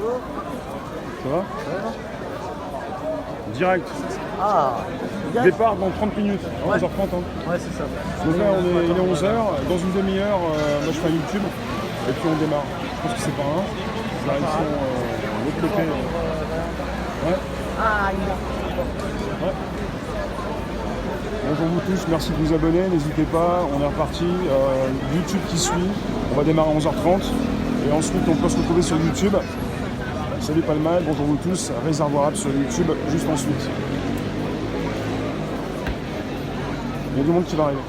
Ça va? Direct. Ah, Départ dans 30 minutes, 11h30. Hein. ouais, c'est ça. Donc là, il est 11h. Dans une demi-heure, moi je fais un YouTube. Et puis on démarre. Je pense que c'est pas un. Là, ils sont de l'autre côté. Ouais. Ah, Ouais. Bonjour vous tous, merci de vous abonner, n'hésitez pas, on est reparti. YouTube qui suit, on va démarrer à 11h30 et ensuite on peut se retrouver sur YouTube. Salut Palmal, bonjour vous tous, Réservoir Rap sur YouTube juste ensuite. Il y a du monde qui va arriver.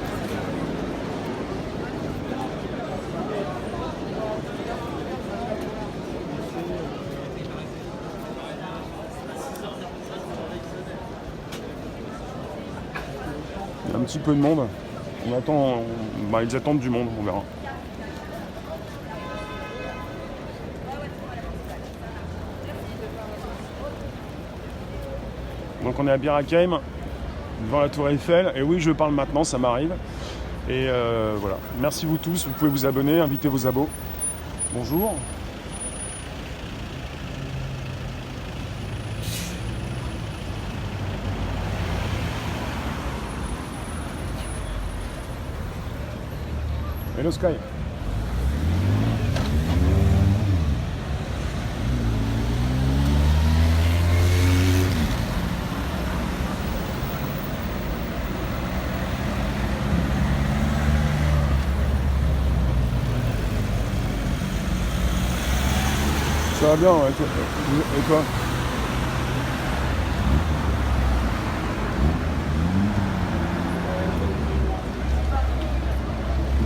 Il y a un petit peu de monde. On attend, ils attendent du monde, on verra. Donc on est à Bir Hakeim, devant la tour Eiffel. Et oui, je parle maintenant, ça m'arrive. Et voilà. Merci vous tous, vous pouvez vous abonner, inviter vos abos. Bonjour. Hello Sky. Ça va bien, ouais, et toi?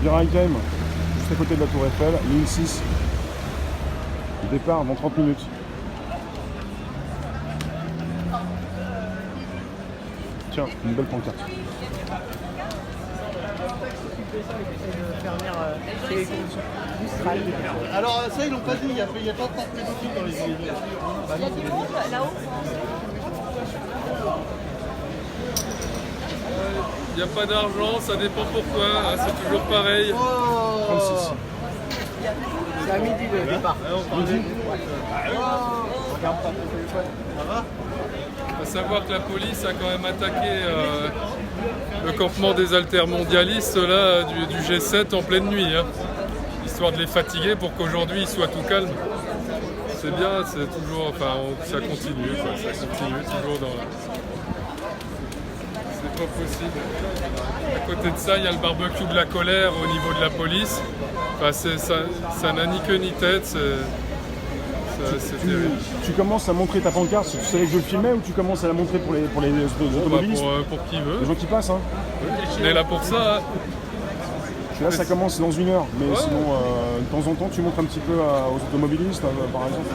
Bir Hakeim, juste à côté de la tour Eiffel, ligne 6. Départ dans 30 minutes. Tiens, une belle pancarte. Alors ça ils l'ont pas dit, il y a pas de porte pédophile dans les gilets jaunes. Il y a du monde là-haut. Il n'y a pas d'argent, ça dépend pourquoi, hein, c'est toujours pareil. 36. C'est à midi le départ. Il faut savoir que la police a quand même attaqué le campement des altermondialistes là, du G7 en pleine nuit, hein, histoire de les fatiguer pour qu'aujourd'hui il soit tout calme. C'est bien, c'est toujours, enfin, ça continue, quoi, ça continue toujours dans. C'est pas possible. À côté de ça, il y a le barbecue de la colère au niveau de la police. Enfin, ça n'a ni queue ni tête. C'est terrible. Tu commences à montrer ta pancarte, tu savais que je le filmais ou tu commences à la montrer pour les automobilistes? Pour qui veut. Les gens qui passent, hein. On est là pour ça. Hein. Là, ça commence dans 1 heure, mais sinon, de temps en temps, tu montres un petit peu aux automobilistes, par exemple.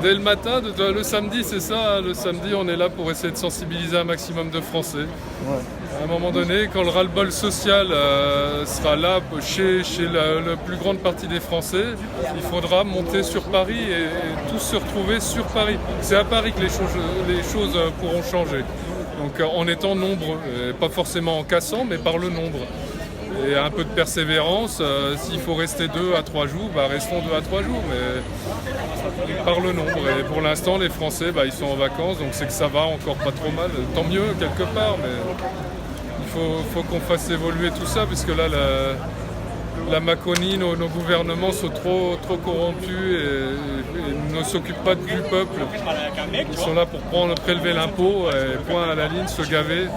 Dès le matin, le samedi, c'est ça. Le samedi, on est là pour essayer de sensibiliser un maximum de Français. Ouais. À un moment donné, quand le ras-le-bol social sera là chez la plus grande partie des Français, il faudra monter sur Paris et tous se retrouver sur Paris. C'est à Paris que les choses pourront changer. Donc en étant nombreux, pas forcément en cassant, mais par le nombre. Et un peu de persévérance, s'il faut rester 2 à 3 jours, restons 2 à 3 jours, mais par le nombre. Et pour l'instant, les Français, ils sont en vacances, donc c'est que ça va encore pas trop mal. Tant mieux, quelque part, mais il faut qu'on fasse évoluer tout ça, puisque là, la Macronie, nos gouvernements sont trop corrompus et ne s'occupent pas du peuple. Ils sont là pour prélever l'impôt, et point à la ligne, se gaver,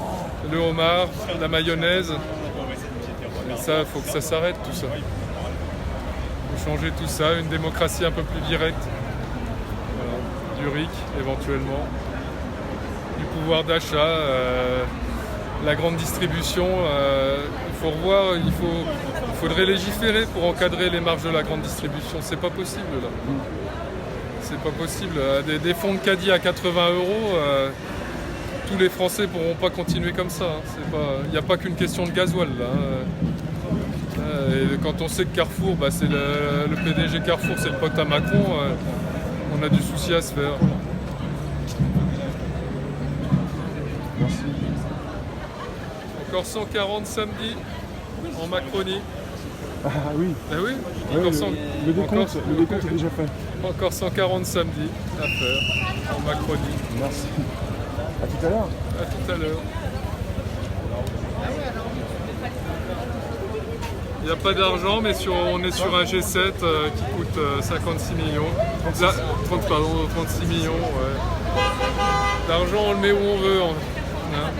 le homard, la mayonnaise. Et ça, il faut que ça s'arrête tout ça. Il faut changer tout ça, une démocratie un peu plus directe. Voilà. Du RIC éventuellement, du pouvoir d'achat, la grande distribution. Il faut revoir, il faudrait légiférer pour encadrer les marges de la grande distribution. C'est pas possible là. C'est pas possible. Des fonds de caddie à 80 €. Tous les Français pourront pas continuer comme ça. Il n'y a pas qu'une question de gasoil là. Et quand on sait que Carrefour, c'est le PDG Carrefour, c'est le pote à Macron, on a du souci à se faire. Merci. Encore 140 samedi en Macronie. Ah oui, Ben oui, ouais, encore le décompte est déjà fait. encore 140 samedis à faire en Macronie. Merci. À tout à l'heure. À tout à l'heure. Il n'y a pas d'argent, mais on est sur un G7 qui coûte 56 millions. 36 millions, ouais. L'argent, on le met où on veut. Hein.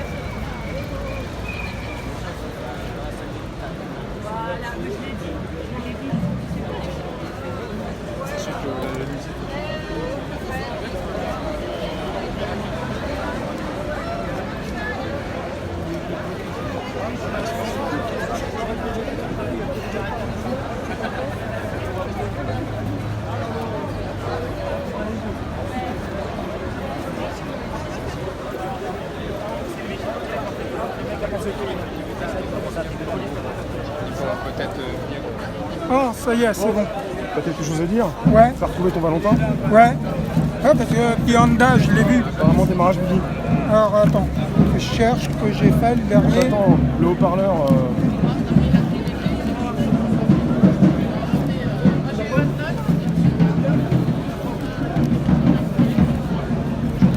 Oh, ça y est, c'est bon. T'as quelque chose à dire? Ouais, T'as retrouvé ton Valentin? ouais. Ouais, parce que Pianda, je l'ai vu. Apparemment démarrage midi. Alors, attends, je cherche que j'ai fait le dernier. Attends, le haut-parleur.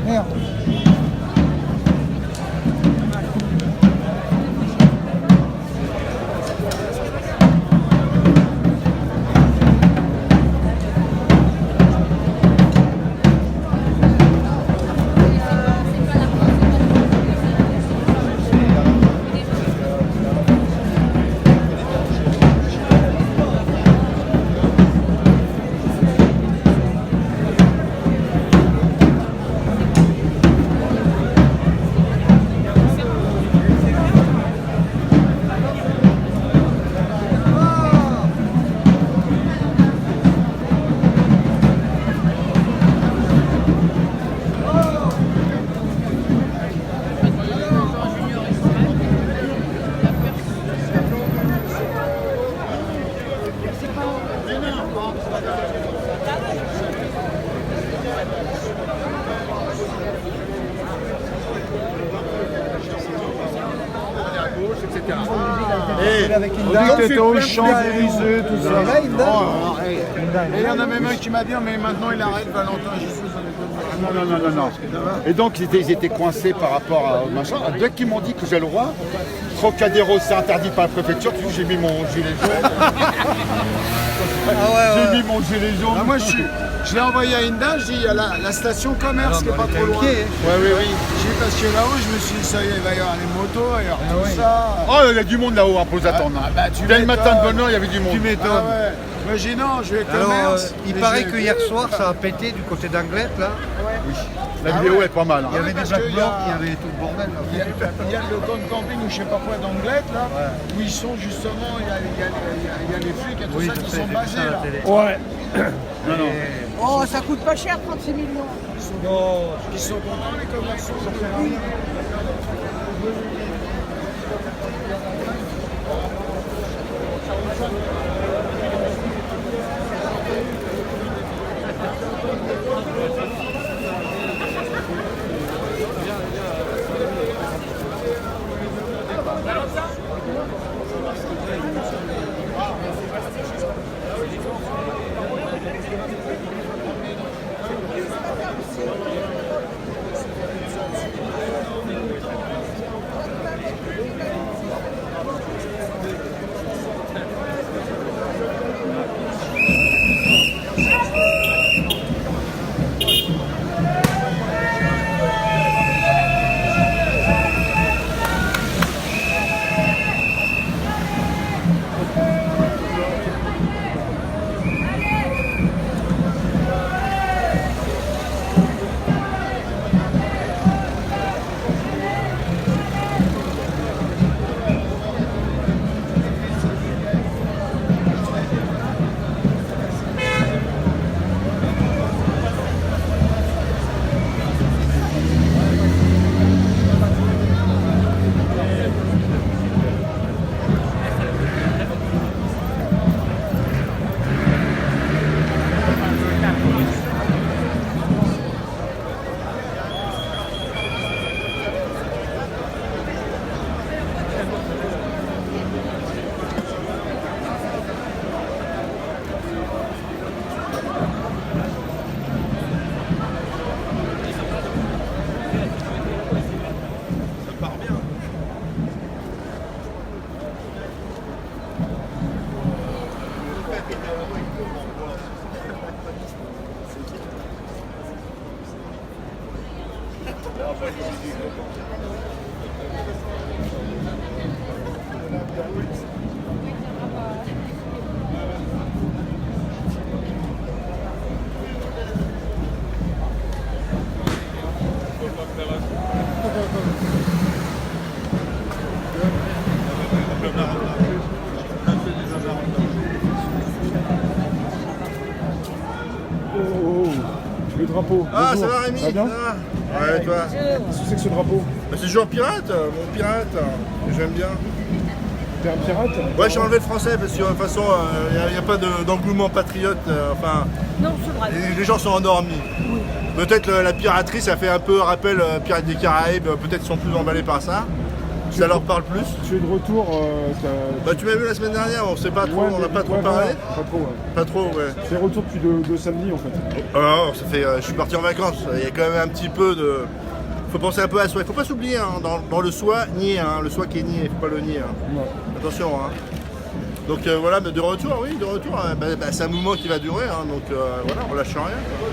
Merde. On dit que t'étais aux Champs-Élysées, tout ça. Et il y en a même un qui m'a dit, mais maintenant il arrête, Valentin Gisous. Non. Et donc ils étaient coincés par rapport au machin. Dès qu'ils m'ont dit que j'ai le droit, Trocadéro c'est interdit par la préfecture, tu vois, j'ai mis mon gilet jaune. J'ai mis mon gilet jaune. Ah, moi je l'ai envoyé à Inda, j'ai dit il y a la station commerce qui est pas trop loin. Oui. J'ai dit parce que là-haut, je me suis dit ça y est, il va y avoir les motos, il va y avoir tout ça. Oh, il y a du monde là-haut à pause attendre. Dès le matin de bonne heure, il y avait du monde. Tu m'étonnes. Ah ouais. Moi j'ai dit non, je vais Alors, commerce. il Mais paraît j'ai- que hier soir, ça a pété du côté d'Anglette, là. La vidéo est pas mal. Il y avait des parce black qu'il y a- blocs, il y avait tout le bordel, là. Il y a le camp camping ou je sais pas quoi d'Anglette là, où ils sont justement, il y a les flics et tout ça qui sont basés là. Ouais. Oh, ça coûte pas cher, 36 millions. Ils sont contents les commerçants. Le drapeau. Ah, bonjour. ça va Rémi? Ça va bien? Ouais, toi? Qu'est-ce que c'est que ce drapeau? Bah, c'est toujours pirate, mon pirate, que j'aime bien. T'es un pirate? Ouais, j'ai enlevé le français parce que de toute façon, il n'y a pas d'engouement patriote. Enfin, Non, c'est vrai. les gens sont endormis. Peut-être la piraterie, ça fait un peu rappel Pirates des Caraïbes, peut-être ils sont plus emballés par ça. Ça leur parle plus. Tu es de retour. Bah, tu m'as vu la semaine dernière, on sait pas trop, Ouais, on n'a mais- pas trop ouais, parlé. voilà, pas trop, ouais. Pas trop, ouais. C'est retour depuis deux samedis en fait. Alors, ça fait, je suis parti en vacances. Il y a quand même un petit peu de. Faut penser un peu à soi. Il faut pas s'oublier hein, dans le soi, nier. Hein, le soi qui est nié, faut pas le nier. Hein. Ouais. Attention. Hein. Donc voilà, mais de retour, oui, de retour. C'est un mouvement qui va durer. Hein, donc voilà, on lâche rien. Quoi.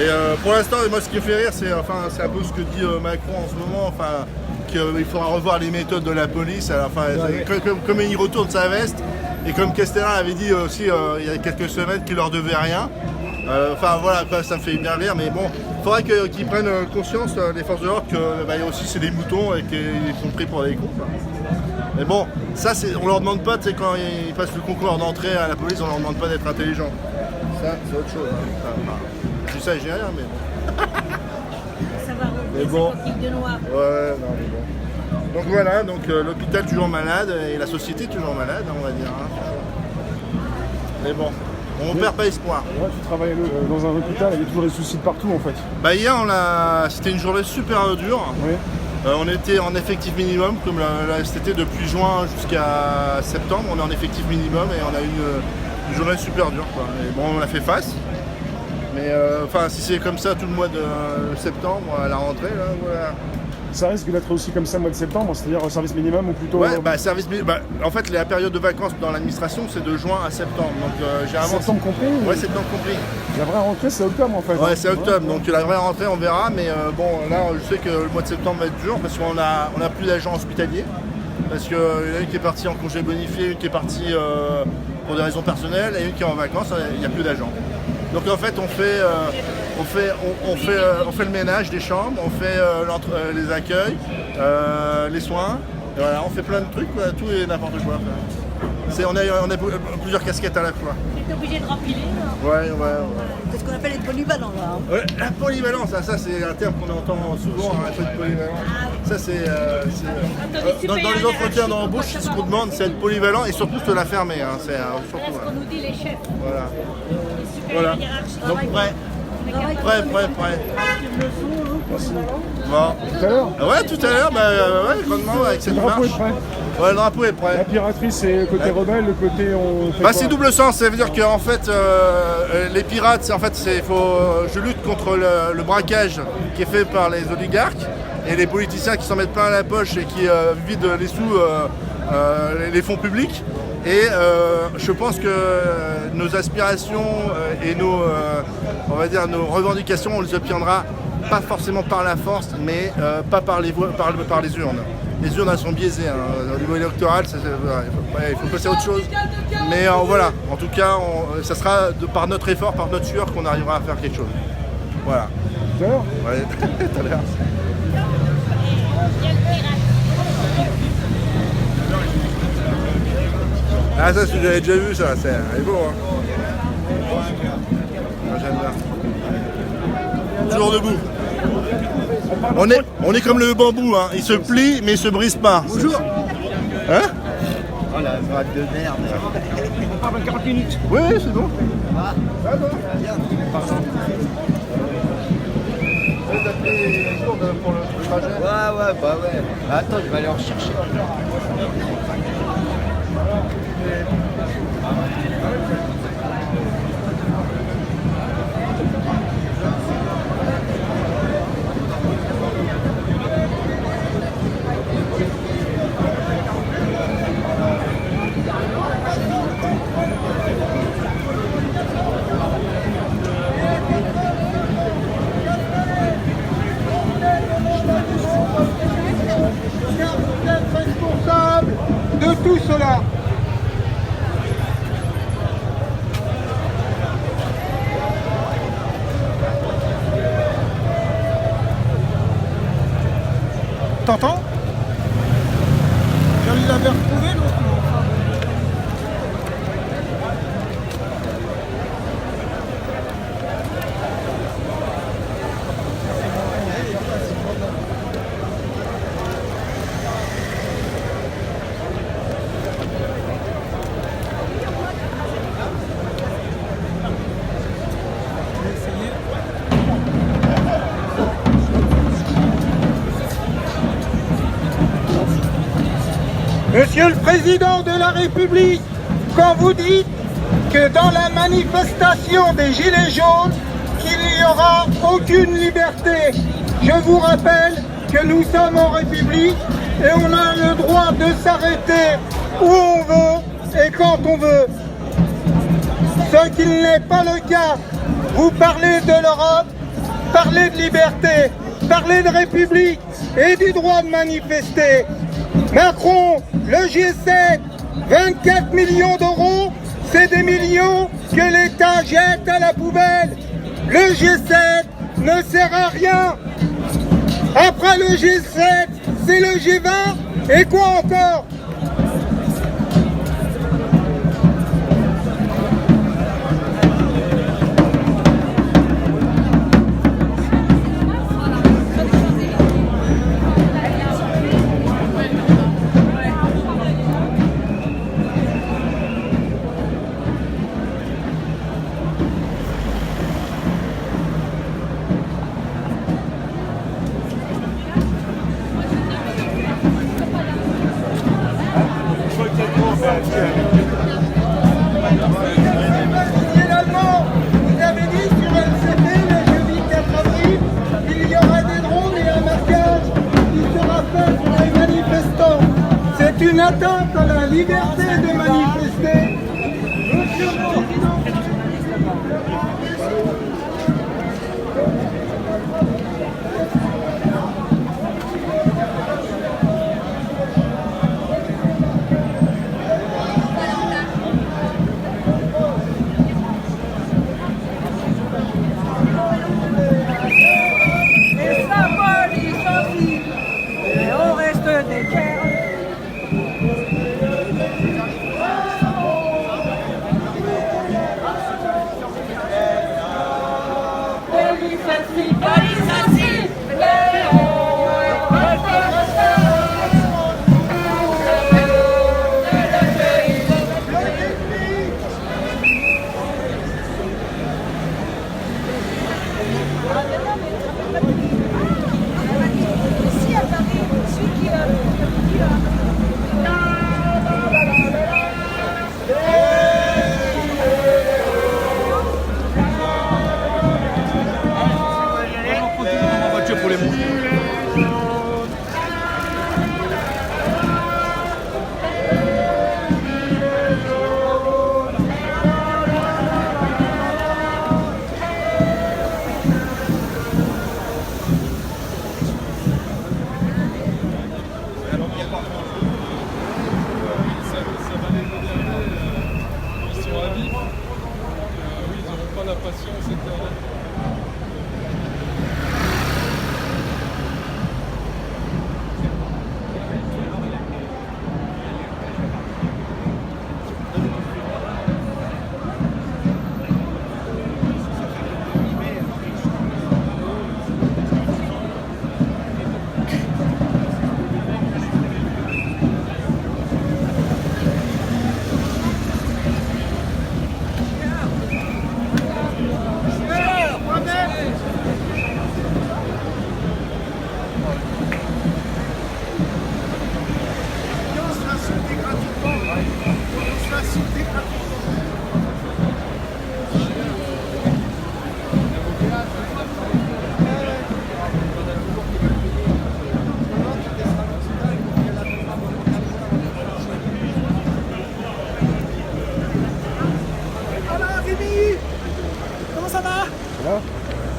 Et pour l'instant, moi, ce qui me fait rire, c'est enfin, c'est un peu ce que dit Macron en ce moment. Enfin, qu'il faudra revoir les méthodes de la police. Alors, enfin, comme il retourne sa veste. Et comme Castellan avait dit aussi il y a quelques semaines qu'il leur devait rien. Enfin voilà, ça me fait bien rire, mais bon, il faudrait qu'ils prennent conscience, les forces de l'ordre, que bah, aussi c'est des moutons et qu'ils sont pris pour des cons. Quoi. Mais bon, ça on leur demande pas, tu sais, quand ils passent le concours d'entrée à la police, on leur demande pas d'être intelligents. Ça, c'est autre chose. Hein. Je dis ça et j'ai rien, mais bon. Ça va Mais remonter bon. sa coquille de noir. Ouais, non, mais bon. Donc voilà, donc l'hôpital toujours malade et la société toujours malade, on va dire. Hein. Mais bon, on perd pas espoir. Ouais, tu travailles dans un hôpital, il y a toujours des soucis de partout en fait. Bah hier, c'était une journée super dure. Oui. On était en effectif minimum, comme c'était depuis juin jusqu'à septembre, on est en effectif minimum et on a eu une journée super dure. Quoi. Et bon, on a fait face. Mais enfin, si c'est comme ça tout le mois de septembre à la rentrée, là, voilà. Ça risque d'être aussi comme ça le mois de septembre, c'est-à-dire service minimum ou plutôt. Ouais, bah en fait, la période de vacances dans l'administration, c'est de juin à septembre. Donc généralement. Septembre compris ou... Ouais, septembre compris. La vraie rentrée, c'est octobre en fait. Ouais, c'est octobre. Donc la vraie rentrée, on verra. Mais bon, là, je sais que le mois de septembre va être dur parce qu'on a plus d'agents hospitaliers. Parce qu'il y en a une qui est partie en congé bonifié, une qui est partie pour des raisons personnelles et une qui est en vacances. Il n'y a plus d'agents. Donc en fait, on fait le ménage des chambres, on fait les accueils, les soins. Et voilà, on fait plein de trucs, quoi, tout et n'importe quoi. On a plusieurs casquettes à la fois. T'es obligé de rempiler là. Ouais. C'est ce qu'on appelle être polyvalent là. Hein. Ouais, la polyvalence, ça c'est un terme qu'on entend souvent, un truc polyvalent. Ça c'est. Dans les entretiens d'embauche, ce qu'on demande, c'est être polyvalent et surtout se la fermer. Hein, c'est surtout. Voilà ce qu'on nous dit les chefs. Voilà. Les Voilà. supérieurs hiérarchiques. Donc prêt. Prêt. Bon. Tout à l'heure. Ouais, tout à l'heure, ouais, grandement, avec cette Le drapeau marche. est prêt. Ouais, le drapeau est La prêt. piraterie, c'est le côté rebelle, le côté on fait Bah, quoi c'est double sens, ça veut dire qu'en fait, les pirates, je lutte contre le braquage qui est fait par les oligarques et les politiciens qui s'en mettent plein à la poche et qui vident les sous, les fonds publics. Et je pense que nos aspirations et on va dire nos revendications, on les obtiendra pas forcément par la force, mais pas par les urnes. Les urnes elles sont biaisées. Hein. Au niveau électoral, il faut passer à autre chose. Mais voilà, en tout cas, ça sera par notre effort, par notre sueur qu'on arrivera à faire quelque chose. Voilà. Tout à l'heure. Ouais, tout à l'heure. Il y a le pirate. Ah ça, j'avais déjà vu ça, c'est beau. Hein. Moi, j'aime bien. Toujours debout. On est comme le bambou, hein. Il se plie mais il se brise pas. Bonjour. Hein? Oh la vague de merde. Ah, 40 minutes. Oui, c'est bon. Bien. Pour le trajet. Ouais, bah ouais. Attends, je vais aller en chercher. T'entends? Je l'avais retrouvé l'autre. Monsieur le Président de la République, quand vous dites que dans la manifestation des Gilets jaunes, qu'il n'y aura aucune liberté, je vous rappelle que nous sommes en République et on a le droit de s'arrêter où on veut et quand on veut. Ce qui n'est pas le cas. Vous parlez de l'Europe, parlez de liberté, parlez de République et du droit de manifester. Macron, le G7, 24 millions d'euros, c'est des millions que l'État jette à la poubelle. Le G7 ne sert à rien. Après le G7, c'est le G20 et quoi encore? Finalement, vous avez dit sur LCP le jeudi 4 avril qu'il y aura des drones et un marquage qui sera fait pour les manifestants. C'est une atteinte à la liberté de manifester. Monsieur le Président, Les symboles, ils sont ici. Et on reste des terres. Ils sont à vivre. Oui, ils n'auront pas la patience éternelle.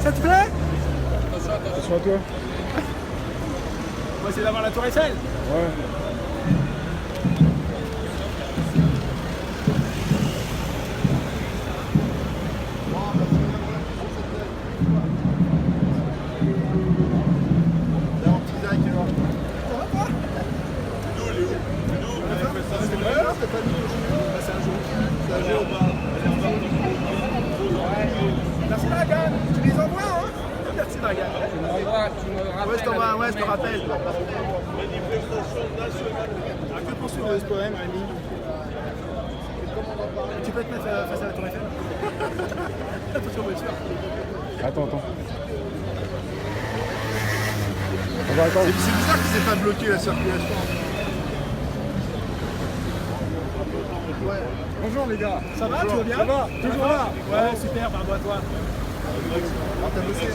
Ça te plaît? Attention à toi. On va essayer d'avoir la tour Eiffel. Ouais. Il y a un petit Zach, là. Merci Dragan, tu les envoies hein. Merci Dragan. Ouais, je t'envoie, ouais, je te rappelle. Que penses-tu de ce poème, Rémi? Tu peux te mettre face à la tour Eiffel? Attention voiture. Attends. On va attendre. C'est bizarre qu'ils aient pas bloqué la circulation. Bonjour les gars, ça va? Tu vas bien? Ça va? Toujours là? Ouais, super, pardon à toi. T'as bossé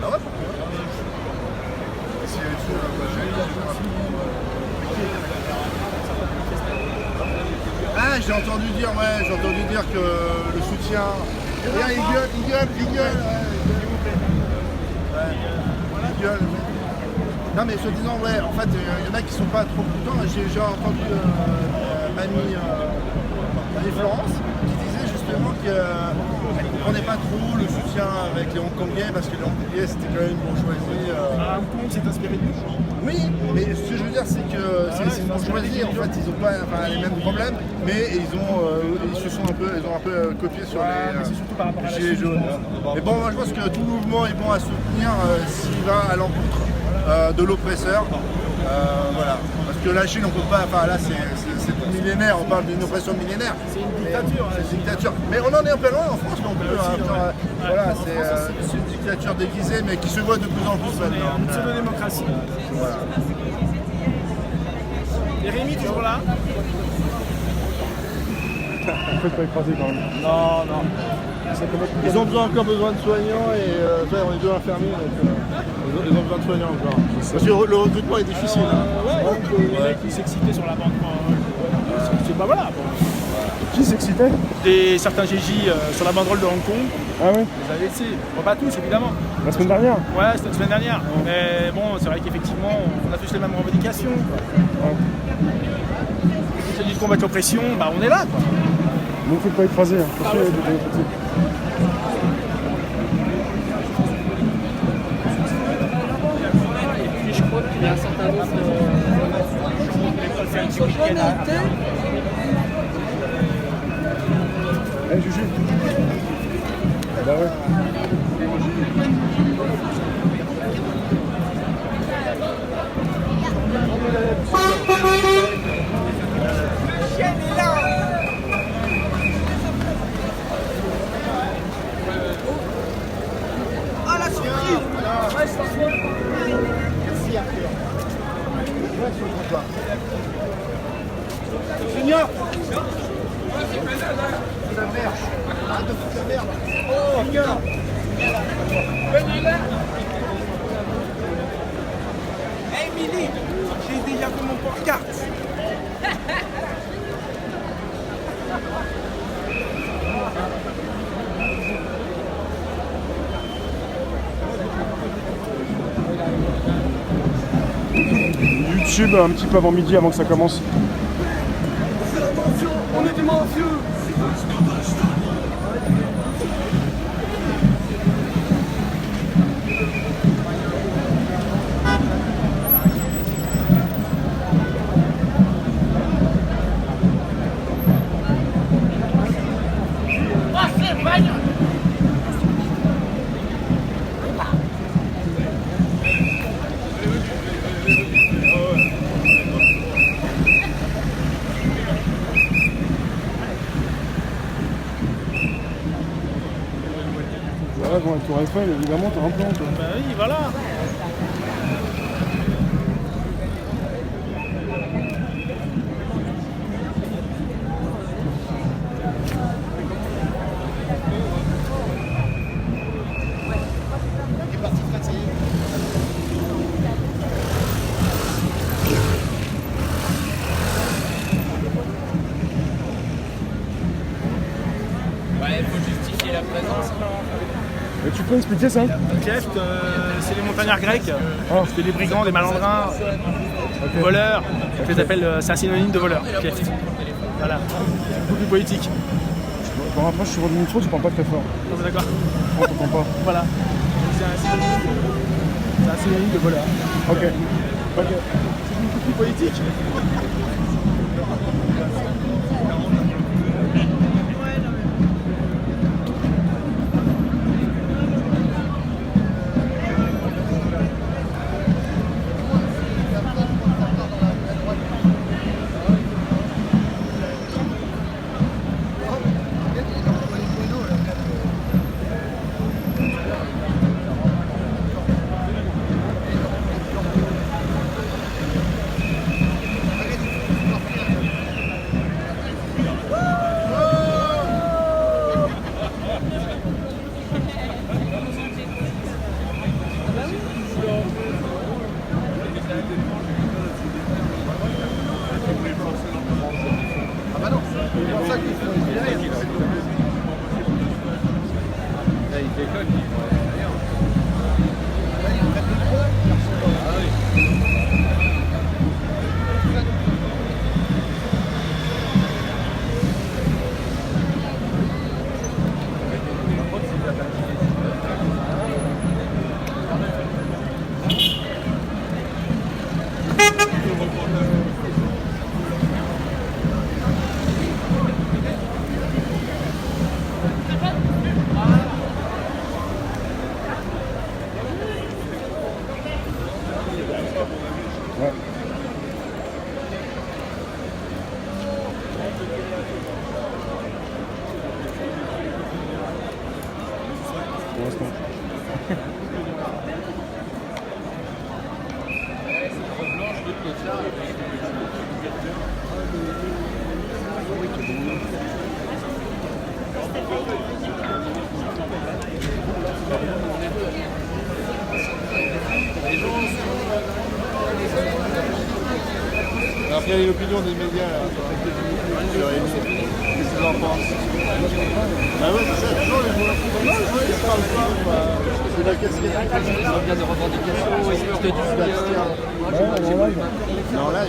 Ah ouais, pourquoi? S'il y avait tout, ah, j'ai entendu dire que le soutien. Regarde, il gueule. Ouais, il gueule. Non mais soi-disant, ouais, en fait, il y en a qui sont pas trop contents. J'ai entendu Mamie Florence qui disait justement qu'elle ne comprenait pas trop le soutien avec les Hongkongais parce que les Hongkongais c'était quand même une bourgeoisie. Hong Kong s'est inspiré de nous. Oui, mais ce que je veux dire c'est que c'est une bourgeoisie, en fait ils n'ont pas les mêmes problèmes, mais ils ont un peu copié sur les gilets jaunes. Mais bon, moi je pense que tout mouvement est bon à soutenir s'il va à l'encontre de l'oppresseur. Voilà. Parce que la Chine, on peut pas. Enfin là, c'est millénaire, on parle d'une oppression millénaire. C'est une dictature. C'est une dictature. Mais on en est un peu loin en France non plus. Voilà, c'est une dictature déguisée, mais qui se voit de plus en plus maintenant. Une pseudo-démocratie. Voilà. Et Rémi, toujours là? Il faut pas écraser quand même. Non. Ils ont encore besoin de soignants et on est deux infirmiers, donc ils ont besoin de soignants encore. Parce que le recrutement est difficile. Les mecs qui s'excitaient sur la bande. C'est pas voilà. Qui s'excitait? Certains GJ sur la banderole de Hong Kong. Ah oui? Vous avez laissé. Bon, pas tous évidemment. La semaine dernière? Ouais, c'était la semaine dernière. Mais bon, c'est vrai qu'effectivement, on a tous les mêmes revendications. Il s'agit de combattre l'oppression, bah on est là quoi. Ne vous faites pas écraser. Hein. Et puis je crois qu'il y a un certain nombre de... Eh Juju. Bah ouais. Ah la surprise! Merci Arthur. Seigneur! La merde. Arrête de foutre la merde. Oh, Seigneur! Hey Milly, j'ai déjà fait mon porte-carte. YouTube un petit peu avant midi, avant que ça commence. On est des mafieux! Voilà, bon, la tour Eiffel, évidemment, t'as un plan, toi. Bah oui, voilà. Ouais, il faut justifier la présence. Et tu peux expliquer ça? Keft, c'est les montagnards grecs. Oh. C'est des brigands, des malandrins, voleurs. On les appelle, c'est un synonyme de voleur, Keft. Voilà, c'est beaucoup plus poétique. te rapproches sur le micro, tu parles pas très fort. Non, mais d'accord. On t'entend pas. Voilà. C'est un synonyme de voleur. Ok. Ok. C'est beaucoup plus politique. Après, il y a l'opinion des médias là, qu'est-ce que tu en penses? Ah ouais, c'est ça, toujours les joueurs. Ils se parlent pas. C'est la casquette. Ils ont bien des revendications, ils te disent Non, là,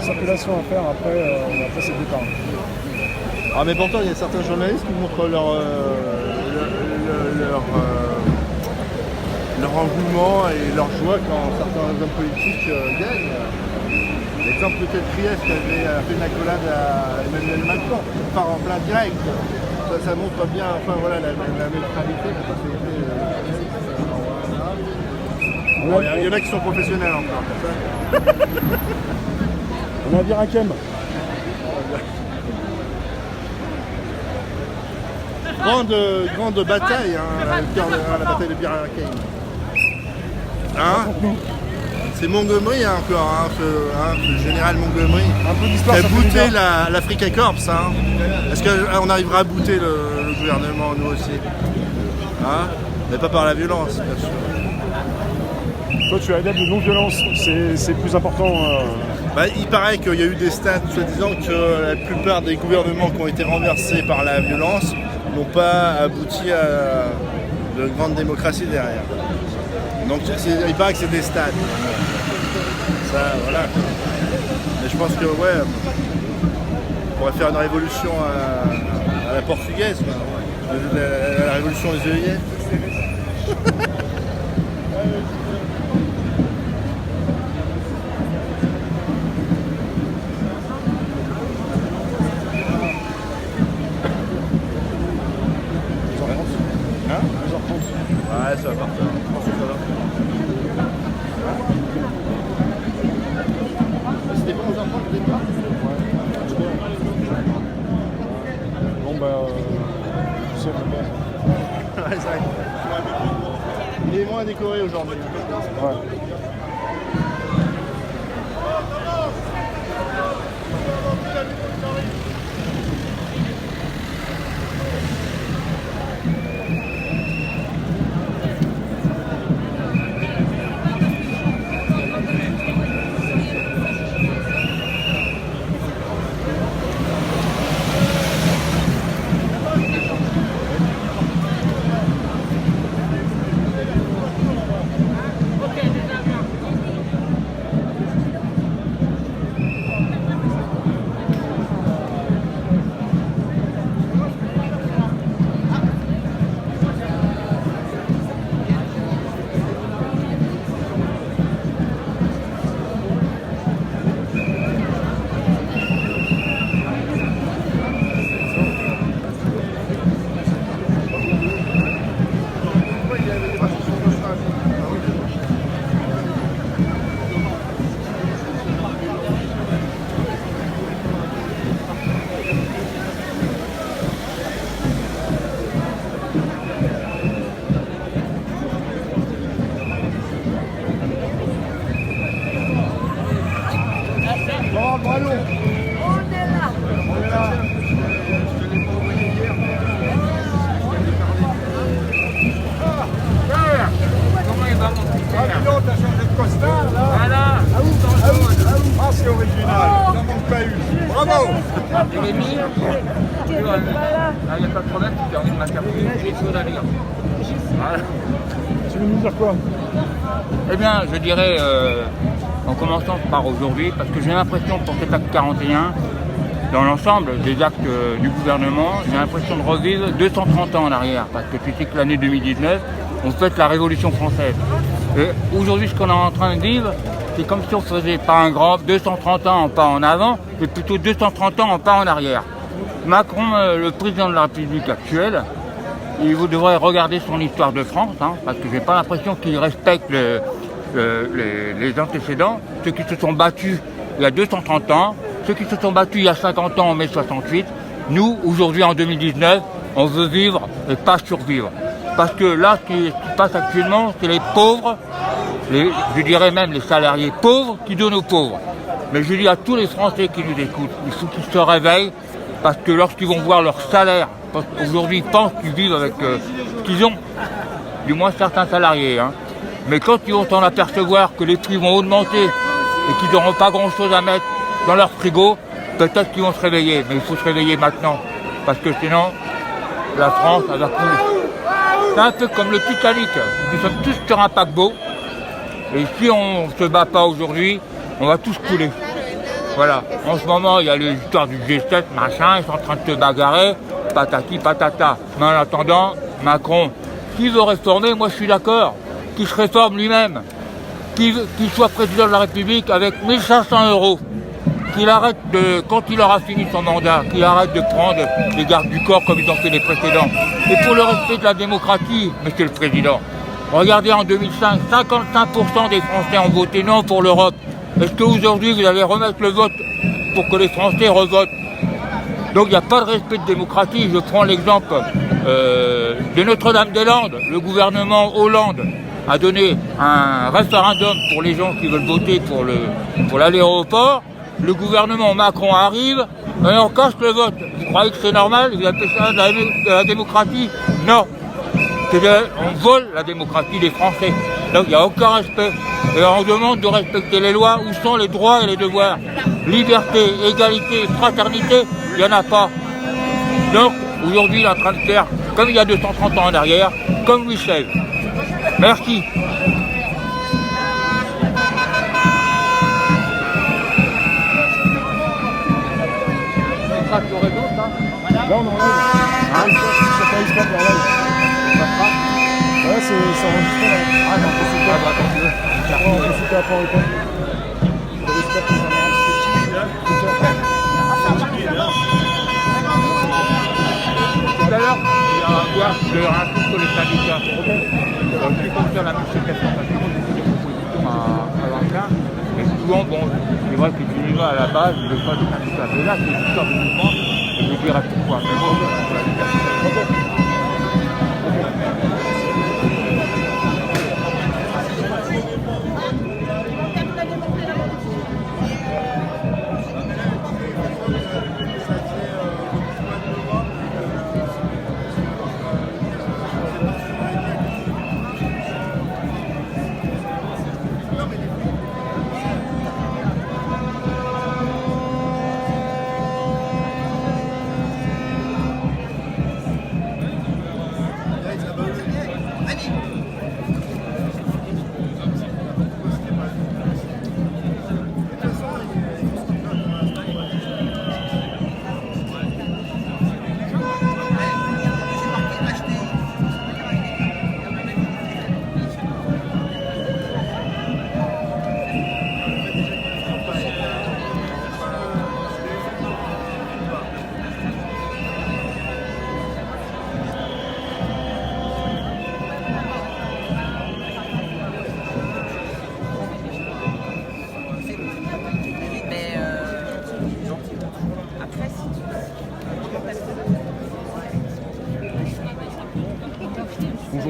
Circulation à faire après c'est le départ. Ah, mais pourtant, il y a certains journalistes qui montrent leur engouement et leur joie quand certains hommes politiques gagnent. L'exemple de Ted Krief qui avait fait une accolade à Emmanuel Macron, part en plein direct. Ça montre bien, enfin voilà, la neutralité. Bon, il y en a qui sont professionnels encore. On a Birakem. Grande bataille, la bataille de Birakem. Hein? C'est Montgomery encore, ce général Montgomery, qui a booté l'Africa Corps. Hein. Est-ce qu'on arrivera à booter le gouvernement, nous aussi, hein? Mais pas par la violence, bien sûr. Toi, tu es adepte de non-violence, c'est plus important. Bah, il paraît qu'il y a eu des stats soi-disant que la plupart des gouvernements qui ont été renversés par la violence n'ont pas abouti à de grandes démocraties derrière. Donc il paraît que c'est des stats. Ça, voilà. Mais je pense que ouais, on pourrait faire une révolution à la portugaise, quoi. La révolution des œillets. Ouais, ça va partir. Je pense que ça va. C'était pas 11h30 le départ? Bon bah, tu sais, Ouais, c'est vrai. Il est moins décoré aujourd'hui. Ouais. Jérémy, il n'y a pas de problème, tu termines ma carte, j'ai des choses à dire. Voilà. Tu veux nous dire quoi? Eh bien, je dirais, en commençant par aujourd'hui, parce que j'ai l'impression pour cet acte 41, dans l'ensemble des actes du gouvernement, j'ai l'impression de revivre 230 ans en arrière, parce que tu sais que l'année 2019, on fête la Révolution française. Et aujourd'hui, ce qu'on est en train de vivre, c'est comme si on faisait pas un grand 230 ans en pas en avant, mais plutôt 230 ans en pas en arrière. Macron, le président de la République actuelle, il vous devrait regarder son histoire de France, hein, parce que j'ai pas l'impression qu'il respecte les antécédents, ceux qui se sont battus il y a 230 ans, ceux qui se sont battus il y a 50 ans en mai 68. Nous, aujourd'hui en 2019, on veut vivre et pas survivre. Parce que là, ce qui se passe actuellement, c'est les pauvres, je dirais même les salariés pauvres qui donnent aux pauvres. Mais je dis à tous les Français qui nous écoutent, il faut qu'ils se réveillent, parce que lorsqu'ils vont voir leur salaire, aujourd'hui ils pensent qu'ils vivent avec ce qu'ils ont, du moins certains salariés, hein. Mais quand ils vont s'en apercevoir que les prix vont augmenter et qu'ils n'auront pas grand chose à mettre dans leur frigo, peut-être qu'ils vont se réveiller. Mais il faut se réveiller maintenant, parce que sinon, la France, elle va couler. C'est un peu comme le Titanic. Nous sommes tous sur un paquebot. Et si on ne se bat pas aujourd'hui, on va tous couler. Voilà. En ce moment, il y a l'histoire du G7, machin, ils sont en train de se bagarrer, patati patata. Mais en attendant, Macron, qui veut réformer, moi je suis d'accord. Qu'il se réforme lui-même. Qu'il soit président de la République avec 1500 €. Qu'il arrête quand il aura fini son mandat, qu'il arrête de prendre les gardes du corps comme ils ont fait les précédents. Et pour le respect de la démocratie, Monsieur le Président, regardez en 2005, 55% des Français ont voté non pour l'Europe. Est-ce qu'aujourd'hui vous allez remettre le vote pour que les Français revotent? Donc il n'y a pas de respect de démocratie. Je prends l'exemple de Notre-Dame-des-Landes. Le gouvernement Hollande a donné un référendum pour les gens qui veulent voter pour l'aéroport. Le gouvernement Macron arrive et on casse le vote. Vous croyez que c'est normal? Vous appelez ça de la démocratie? Non. On vole la démocratie des Français. Donc il n'y a aucun respect. Et on demande de respecter les lois. Où sont les droits et les devoirs? Liberté, égalité, fraternité, il n'y en a pas. Donc aujourd'hui il est en train de faire comme il y a 230 ans en arrière, comme Louis XVI. Merci. Là, on enlève. Ah, ça fait exprès pour enlève. Ouais, c'est enregistré là. Ah, non, on peut sauter après. On peut sauter après au temps. J'espère que ça marche. C'est timide, hein. Tout à l'heure, il y a un truc sur les syndicats. Donc, je compte faire la multiplication parce que j'ai des propositions à l'enclin. Mais souvent, bon, c'est vrai que tu y vas à la base, je ne veux pas de syndicat. Mais là, c'est une histoire de mouvement. Je vous dirai pourquoi. Mais bon, c'est la liberté.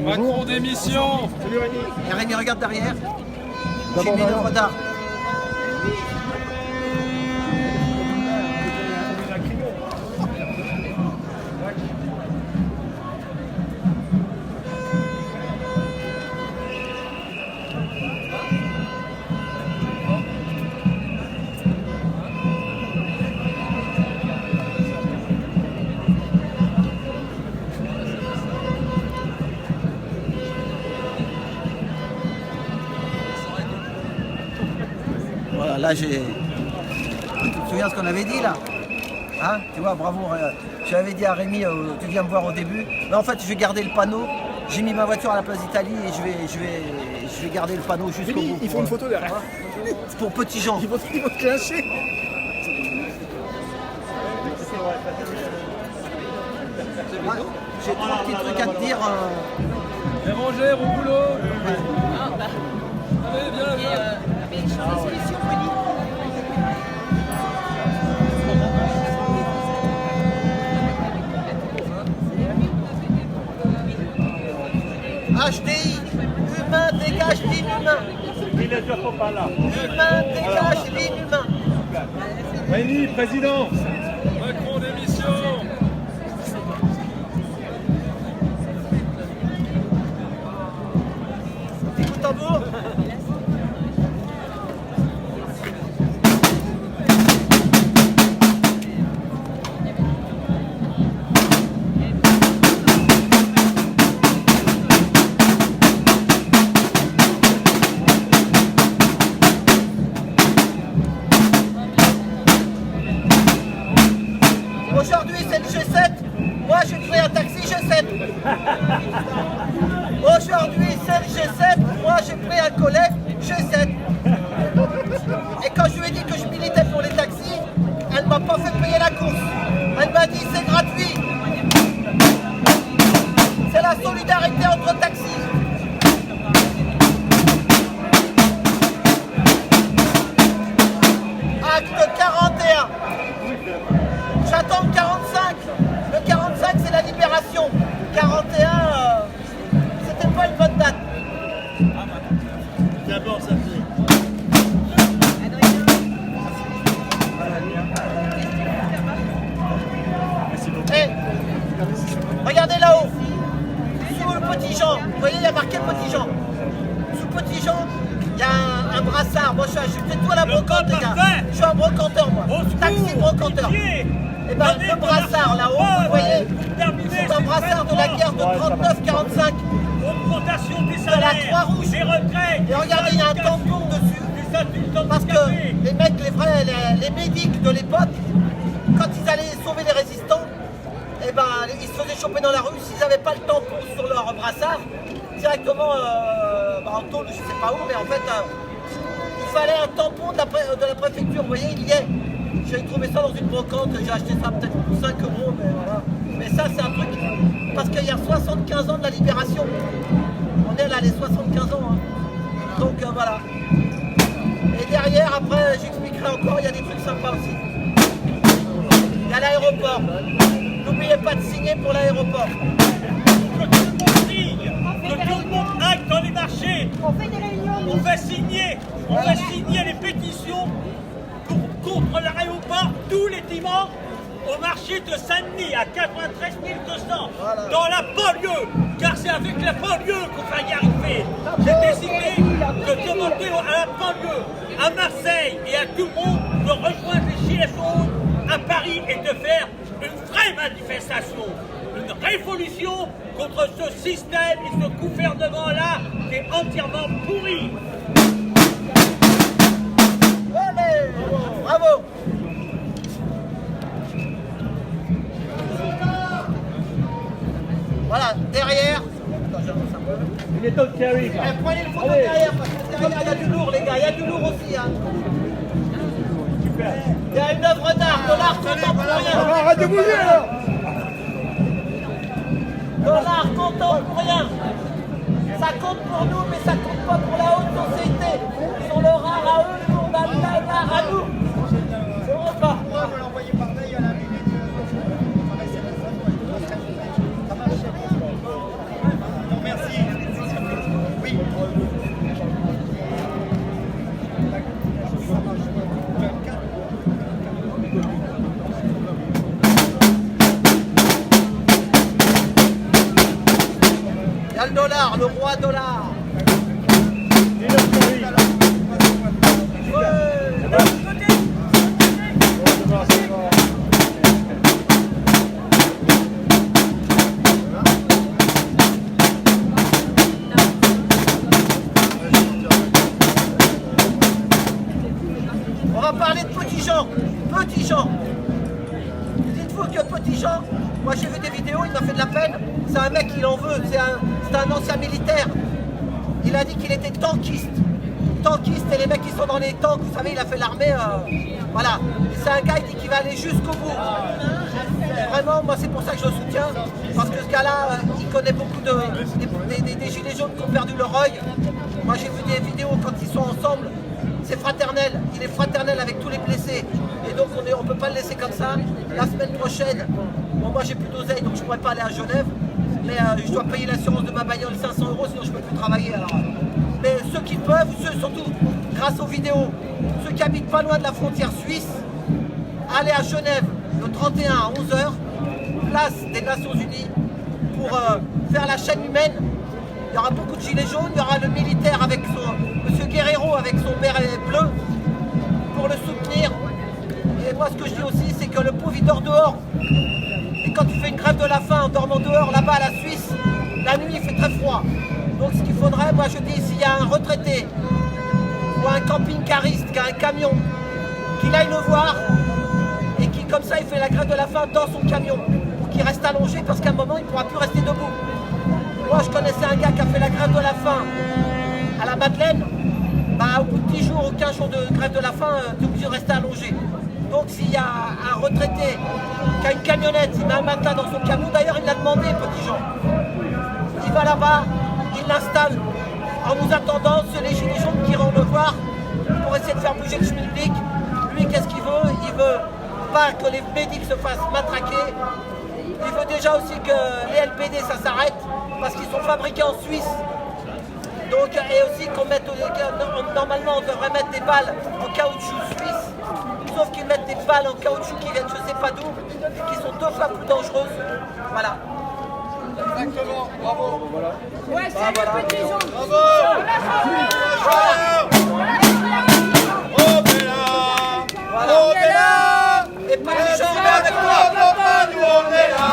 Macron démission. Salut Rémi. Et Rémi, regarde derrière. D'abord J'ai mis derrière. le retard. Tu te souviens ce qu'on avait dit là? Hein? Tu vois, bravo. Je l'avais dit à Rémi, tu viens me voir au début. Mais en fait, je vais garder le panneau. J'ai mis ma voiture à la place d'Italie et je vais garder le panneau jusqu'au bout. Il faut une photo derrière. Pour Petit Jean. Il faut te clasher. Ah, j'ai trois petits trucs à te dire. Bérangère au boulot. Allez, viens, viens. HDI, humain dégage l'inhumain. Humain dégage l'inhumain. Rémi, président. Macron démission. Écoute tambour. Aujourd'hui c'est le G7, moi je crée un taxi G7. Aujourd'hui c'est le G7, moi j'ai pris un collègue G7. Et quand je lui ai dit que je militais pour les taxis, elle m'a pas fait payer la course. Elle m'a dit c'est gratuit. C'est la solidarité entre taxis. Acte 41. J'attends le 45. Le 45, c'est la libération. 41, c'était pas une bonne date. D'abord, ça fait. Eh, regardez là-haut. Sous le Petit Jean. Vous voyez, il y a marqué Petit Jean. Sous Petit Jean, il y a un brassard. Moi, je fais tout à la brocante, les gars. Je suis un brocanteur, moi. Taxi brocanteur. Et ben, le brassard là-haut, vous voyez, c'est un brassard de la guerre de 39-45. Augmentation des De la salaires, Croix-Rouge. des retraites. Et regardez, il y a un tampon dessus. Parce que les mecs, les médics de l'époque, quand ils allaient sauver les résistants, eh ben, ils se faisaient choper dans la rue. S'ils n'avaient pas le tampon sur leur brassard, directement en tôle, je sais pas où, mais en fait, il fallait un tampon de la préfecture. Vous voyez, il y est. J'ai trouvé ça dans une brocante, j'ai acheté ça peut-être pour 5 €, mais voilà. Mais ça, c'est un truc, parce qu'il y a 75 ans de la libération. On est là, les 75 ans. Hein. Donc voilà. Et derrière, après, j'expliquerai encore, il y a des trucs sympas aussi. Il y a l'aéroport. N'oubliez pas de signer pour l'aéroport. Que tout le monde signe, que tout le monde acte dans les marchés. On fait des réunions. On fait signer les pétitions contre l'aéroport tous les dimanches au marché de Saint-Denis à 93 200 dans la banlieue, car c'est avec la banlieue qu'on va y arriver. J'ai décidé de demander à la banlieue, à Marseille et à tout le monde de rejoindre les Gilets jaunes à Paris et de faire une vraie manifestation, une révolution contre ce système et ce gouvernement-là qui est entièrement pourri. Allez, bravo. Voilà, derrière. Il est autre qui arrive. Prenez le photo derrière, parce que derrière, il y a du lourd, les gars. Il y a du lourd aussi. Hein. Il y a une œuvre d'art, de l'art contemporain. Arrête de bouger là. De l'art contemporain. Ça compte pour nous, mais ça compte pas pour la haute société. Ils ont leur art à eux, nous on a l'art à nous. C'est vrai pas. Il y a le dollar, le roi dollar. gens. Moi j'ai vu des vidéos, il m'a fait de la peine. C'est un mec, il en veut, c'est un ancien militaire. Il a dit qu'il était tankiste. Tankiste, et les mecs qui sont dans les tanks, vous savez, il a fait l'armée. Voilà. Et c'est un gars, il dit qu'il va aller jusqu'au bout. Vraiment, moi c'est pour ça que je le soutiens. Parce que ce gars-là, il connaît beaucoup des gilets jaunes qui ont perdu leur œil. Moi j'ai vu des vidéos quand ils sont ensemble. C'est fraternel, il est fraternel avec tous les blessés. Et donc on ne peut pas le laisser comme ça. La semaine prochaine, bon, moi j'ai plus d'oseille donc je ne pourrais pas aller à Genève. Mais je dois payer l'assurance de ma bagnole 500 €, sinon je ne peux plus travailler. Alors. Mais ceux qui peuvent, ceux surtout grâce aux vidéos, ceux qui habitent pas loin de la frontière suisse, allez à Genève le 31 à 11h, place des Nations Unies, pour faire la chaîne humaine. Il y aura beaucoup de gilets jaunes, il y aura le militaire avec Monsieur Guerrero avec son béret bleu pour le soutenir. Et moi ce que je dis aussi c'est que le pauvre il dort dehors. Et quand tu fais une grève de la faim en dormant dehors là-bas à la Suisse, la nuit il fait très froid. Donc ce qu'il faudrait, moi je dis s'il y a un retraité ou un camping-cariste qui a un camion, qu'il aille le voir et qui comme ça il fait la grève de la faim dans son camion pour qu'il reste allongé parce qu'à un moment il ne pourra plus rester debout. Moi je connaissais un gars qui a fait la grève de la faim à la Madeleine, bah, au bout de 10 jours ou 15 jours de grève de la faim, tu es obligé de rester allongé. Donc s'il y a un retraité qui a une camionnette, il met un matelas dans son camion, d'ailleurs il l'a demandé, petit Jean. Il va là-bas, il l'installe. En nous attendant, c'est les gilets jaunes qui iront le voir pour essayer de faire bouger le schmilblick. Lui, qu'est-ce qu'il veut? Il veut pas que les médics se fassent matraquer. Il veut déjà aussi que les LBD ça s'arrête parce qu'ils sont fabriqués en Suisse. Donc, et aussi qu'on mette, normalement on devrait mettre des balles en caoutchouc suisse, sauf qu'ils mettent des balles en caoutchouc qui viennent je sais pas d'où, et qui sont 2 fois plus dangereuses. Voilà. Exactement, bravo. Ouais, c'est le petit jaune. Bravo. Voilà. On est là. Et petit Jean, on est avec toi. Nous on est là.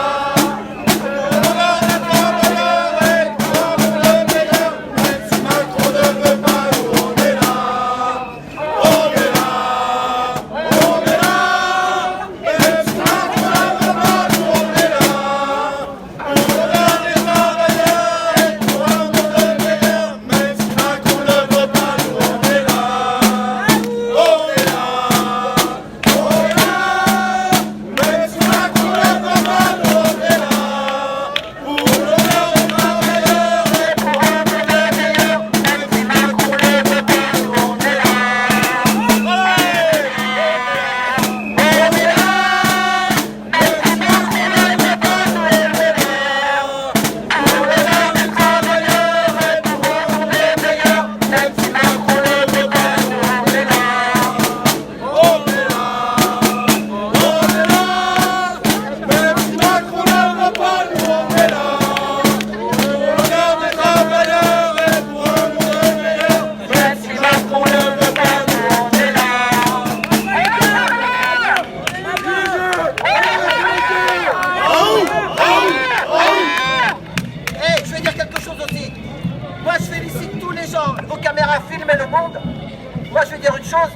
Moi je vais dire une chose,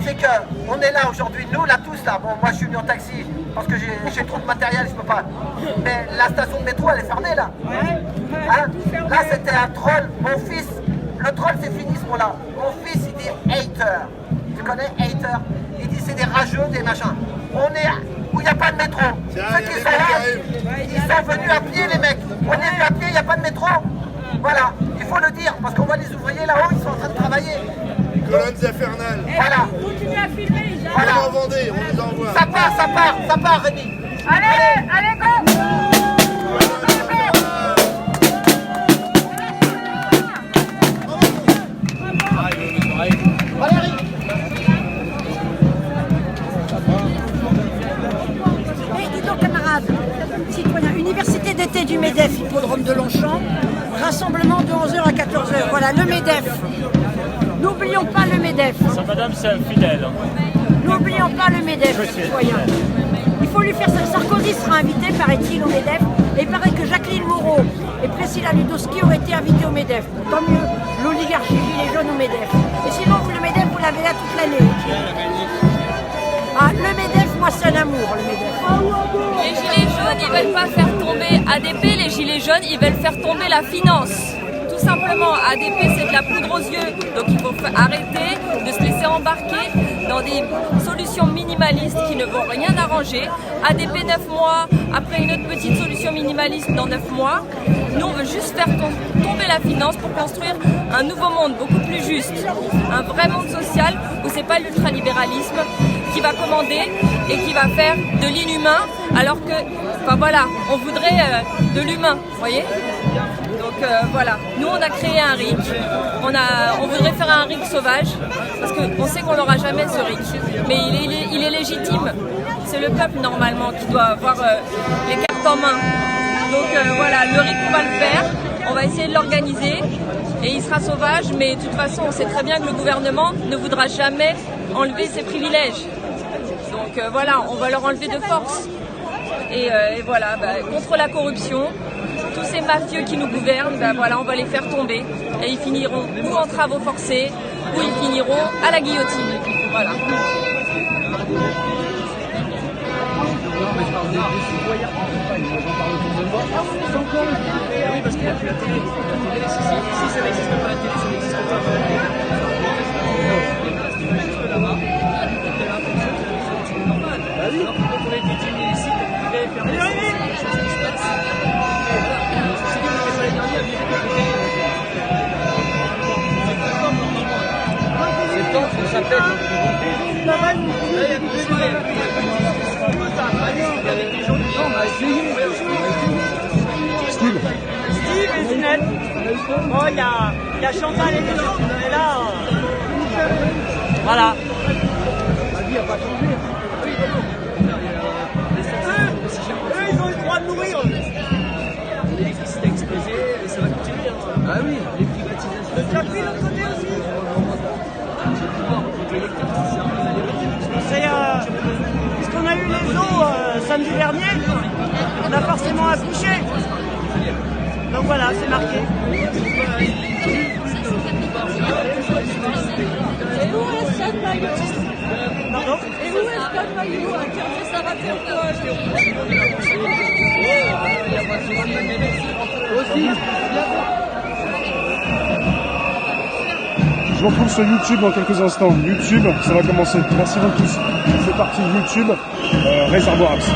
c'est qu'on est là aujourd'hui, nous là tous là, bon moi je suis venu en taxi parce que j'ai trop de matériel, je peux pas. Mais la station de métro elle est fermée là. Hein? Là c'était un troll, mon fils, le troll c'est fini ce mot-là. Mon fils il dit hater. Tu connais hater? Il dit c'est des rageux, des machins. On est où il n'y a pas de métro. Ceux qui sont là, ils sont venus à pied les mecs. On est venus à pied, il n'y a pas de métro. Voilà, il faut le dire, parce qu'on voit les ouvriers là-haut, ils sont en train de travailler. Colonnes infernales. Voilà. Continuez à filmer, Jean. Voilà. On en Vendée, on nous envoie. Ça part, Rémi. Allez, go. Valérie. Et dis donc camarades, citoyens, université d'été du MEDEF, hippodrome de Longchamp, rassemblement de 11h à 14h, voilà le MEDEF. N'oublions pas le MEDEF. Ça, madame, c'est un fidèle. N'oublions pas le MEDEF, citoyens. Il faut lui faire ça. Sarkozy sera invité, paraît-il, au MEDEF. Et il paraît que Jacqueline Moreau et Priscilla Ludowski auraient été invités au MEDEF. Tant mieux, l'oligarchie gilet jaune au MEDEF. Et sinon, vous, le MEDEF, vous l'avez là toute l'année. Ah, le MEDEF, moi, c'est un amour, le MEDEF. Les gilets jaunes, ils veulent pas faire tomber ADP, les gilets jaunes, ils veulent faire tomber la finance. Tout simplement, ADP, c'est de la poudre aux yeux. Donc il faut arrêter de se laisser embarquer dans des solutions minimalistes qui ne vont rien arranger. ADP 9 mois, après une autre petite solution minimaliste dans 9 mois. Nous, on veut juste faire tomber la finance pour construire un nouveau monde beaucoup plus juste. Un vrai monde social où c'est pas l'ultralibéralisme qui va commander et qui va faire de l'inhumain alors que, enfin voilà, on voudrait de l'humain, vous voyez. Donc voilà, nous on a créé un RIC, on voudrait faire un RIC sauvage, parce qu'on sait qu'on n'aura jamais ce RIC, mais il est légitime, c'est le peuple normalement qui doit avoir les cartes en main. Donc voilà, le RIC on va le faire, on va essayer de l'organiser, et il sera sauvage, mais de toute façon on sait très bien que le gouvernement ne voudra jamais enlever ses privilèges. Donc voilà, on va leur enlever de force. Et voilà, contre la corruption, tous ces mafieux qui nous gouvernent, voilà, on va les faire tomber. Et ils finiront ou en travaux forcés, ou ils finiront à la guillotine. Voilà. Oui, parce qu'il n'y a plus la télé. La télé, si ça n'existe pas, la télé, ça n'existe pas. Juste là-bas, c'est normal. Alors que quand on a été étudié ici, on devait faire des choses qui se passent. C'est dit, on n'était pas les derniers à venir c'est temps, ça s'appelle. Là, il y a des soirées. Avec des gens du temps, on va essayer. Steve et Zinette. Oh, il y a Chantal et les autres. Et là, voilà. La vie n'a pas changé. Eux, ils ont le droit de mourir. L'électricité a explosé et ça va continuer. Ah oui, les privatisations. Tu as pris l'autre côté aussi. C'est parce qu'on a eu les eaux samedi dernier, on a forcément accouché. Donc voilà, c'est marqué. Et où est Stade Maillot? Pardon? Et où est Stade Maillot? Un quartier, ça va faire quoi? Je vous retrouve sur YouTube dans quelques instants. YouTube, ça va commencer. Merci beaucoup tous. C'est parti, YouTube, Réservoir Apps.